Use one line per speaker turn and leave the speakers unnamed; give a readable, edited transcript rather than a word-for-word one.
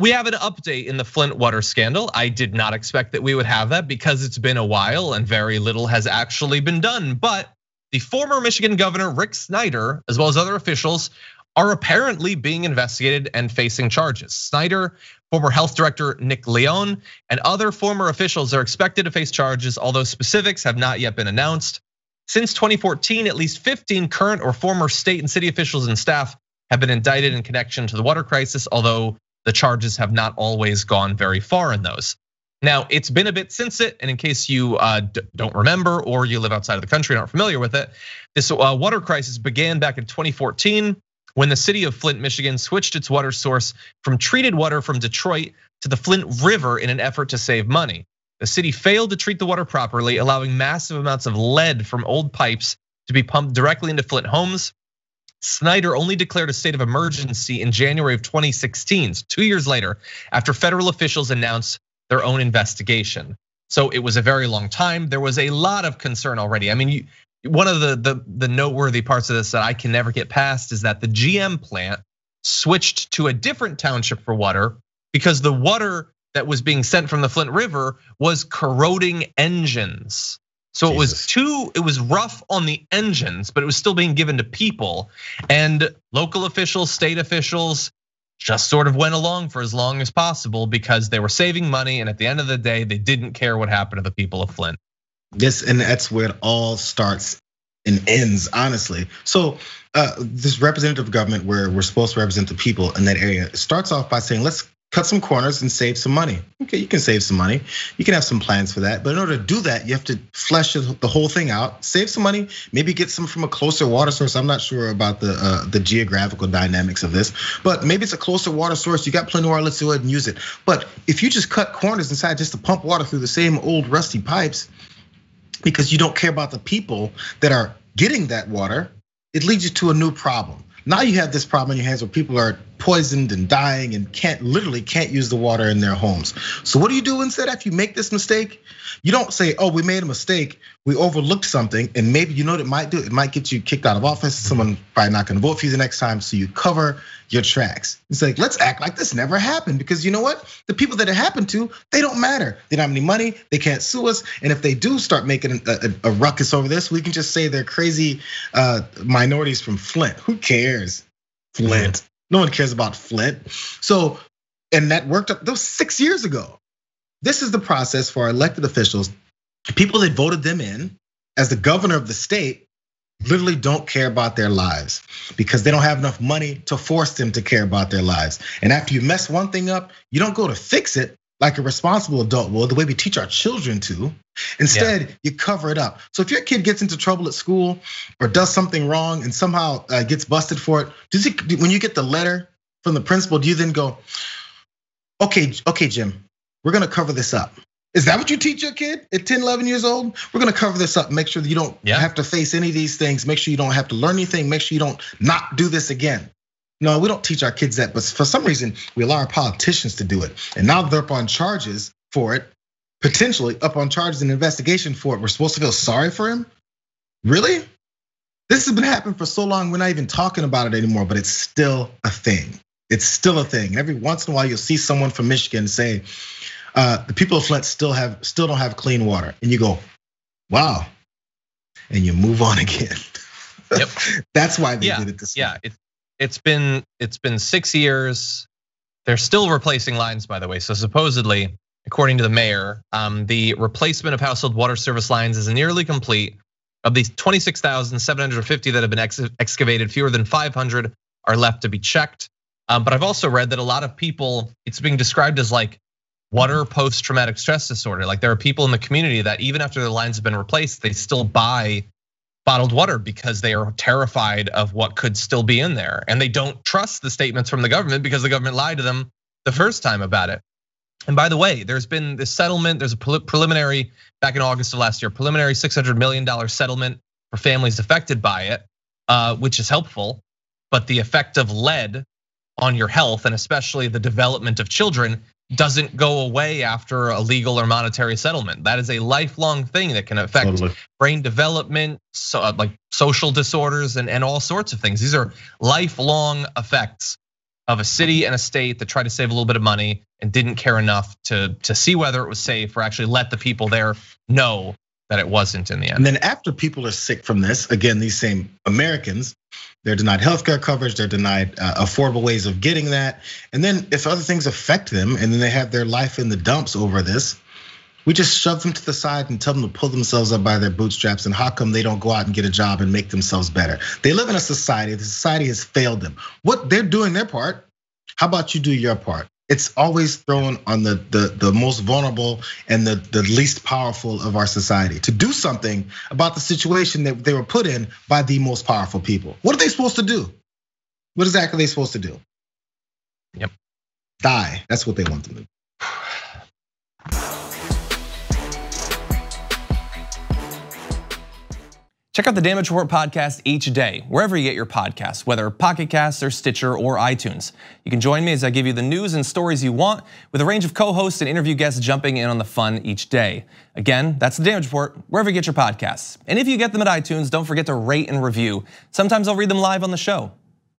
We have an update in the Flint water scandal. I did not expect that we would have that because it's been a while and very little has actually been done. But the former Michigan Governor Rick Snyder, as well as other officials, are apparently being investigated and facing charges. Snyder, former health director Nick Leon, and other former officials are expected to face charges, although specifics have not yet been announced. Since 2014, at least 15 current or former state and city officials and staff have been indicted in connection to the water crisis, although the charges have not always gone very far in those. Now, it's been a bit since it, and in case you don't remember or you live outside of the country and aren't familiar with it, this water crisis began back in 2014 when the city of Flint, Michigan switched its water source from treated water from Detroit to the Flint River in an effort to save money. The city failed to treat the water properly, allowing massive amounts of lead from old pipes to be pumped directly into Flint homes. Snyder only declared a state of emergency in January of 2016, 2 years later, after federal officials announced their own investigation. So it was a very long time. There was a lot of concern already. I mean, one of the noteworthy parts of this that I can never get past is that the GM plant switched to a different township for water because the water that was being sent from the Flint River was corroding engines. So it was rough on the engines, but it was still being given to people. And local officials, state officials just sort of went along for as long as possible because they were saving money. And at the end of the day, they didn't care what happened to the people of Flint.
Yes, and that's where it all starts and ends, honestly. So this representative government where we're supposed to represent the people in that area starts off by saying, let's cut some corners and save some money. Okay, you can save some money. You can have some plans for that. But in order to do that, you have to flesh the whole thing out, save some money, maybe get some from a closer water source. I'm not sure about the geographical dynamics of this, but maybe it's a closer water source. You got plenty of water, let's go ahead and use it. But if you just cut corners inside just to pump water through the same old rusty pipes, because you don't care about the people that are getting that water, it leads you to a new problem. Now you have this problem in your hands where people are poisoned and dying and literally can't use the water in their homes. So what do you do instead after you make this mistake? You don't say, oh, we made a mistake, we overlooked something, and maybe you know what it might do? It might get you kicked out of office. Someone probably not gonna vote for you the next time, so you cover your tracks. It's like, let's act like this never happened, because you know what? The people that it happened to, they don't matter. They don't have any money, they can't sue us, and if they do start making a ruckus over this, we can just say they're crazy minorities from Flint. Who cares? Flint. No one cares about Flint. So, and that worked up, that was 6 years ago. This is the process for our elected officials. People that voted them in as the governor of the state literally don't care about their lives because they don't have enough money to force them to care about their lives. And after you mess one thing up, you don't go to fix it like a responsible adult will, the way we teach our children to. Instead, you cover it up. So if your kid gets into trouble at school or does something wrong and somehow gets busted for it, when you get the letter from the principal, do you then go, okay, Jim, we're gonna cover this up? Is that what you teach your kid at 10, 11 years old? We're gonna cover this up, make sure that you don't have to face any of these things, make sure you don't have to learn anything, make sure you don't not do this again. No, we don't teach our kids that, but for some reason, we allow our politicians to do it. And now they're up on charges for it, potentially up on charges and investigation for it. We're supposed to feel sorry for him? Really? This has been happening for so long, we're not even talking about it anymore, but it's still a thing. It's still a thing. Every once in a while, you'll see someone from Michigan say, the people of Flint still don't have clean water. And you go, wow. And you move on again.
Yep.
That's why they did it this way.
Yeah, it's been 6 years. They're still replacing lines, by the way. So supposedly, according to the mayor, the replacement of household water service lines is nearly complete. Of these 26,750 that have been excavated, fewer than 500 are left to be checked. But I've also read that a lot of people, it's being described as like water post-traumatic stress disorder. Like there are people in the community that even after their lines have been replaced, they still buy bottled water because they are terrified of what could still be in there. And they don't trust the statements from the government because the government lied to them the first time about it. And by the way, there's been this settlement, there's a preliminary, back in August of last year, preliminary $600 million settlement for families affected by it, which is helpful. But the effect of lead on your health, and especially the development of children, doesn't go away after a legal or monetary settlement. That is a lifelong thing that can affect brain development, so like social disorders and all sorts of things. These are lifelong effects of a city and a state that tried to save a little bit of money and didn't care enough to see whether it was safe or actually let the people there know that it wasn't in the end.
And then after people are sick from this, again, these same Americans, they're denied healthcare coverage, they're denied affordable ways of getting that. And then if other things affect them and then they have their life in the dumps over this, we just shove them to the side and tell them to pull themselves up by their bootstraps. And how come they don't go out and get a job and make themselves better? They live in a society, the society has failed them. What they're doing their part, how about you do your part? It's always thrown on the most vulnerable and the least powerful of our society to do something about the situation that they were put in by the most powerful people. What are they supposed to do? What exactly are they supposed to do?
Yep.
Die. That's what they want them to do.
Check out the Damage Report podcast each day, wherever you get your podcasts, whether Pocket Casts or Stitcher or iTunes. You can join me as I give you the news and stories you want, with a range of co-hosts and interview guests jumping in on the fun each day. Again, that's the Damage Report, wherever you get your podcasts. And if you get them at iTunes, don't forget to rate and review. Sometimes I'll read them live on the show.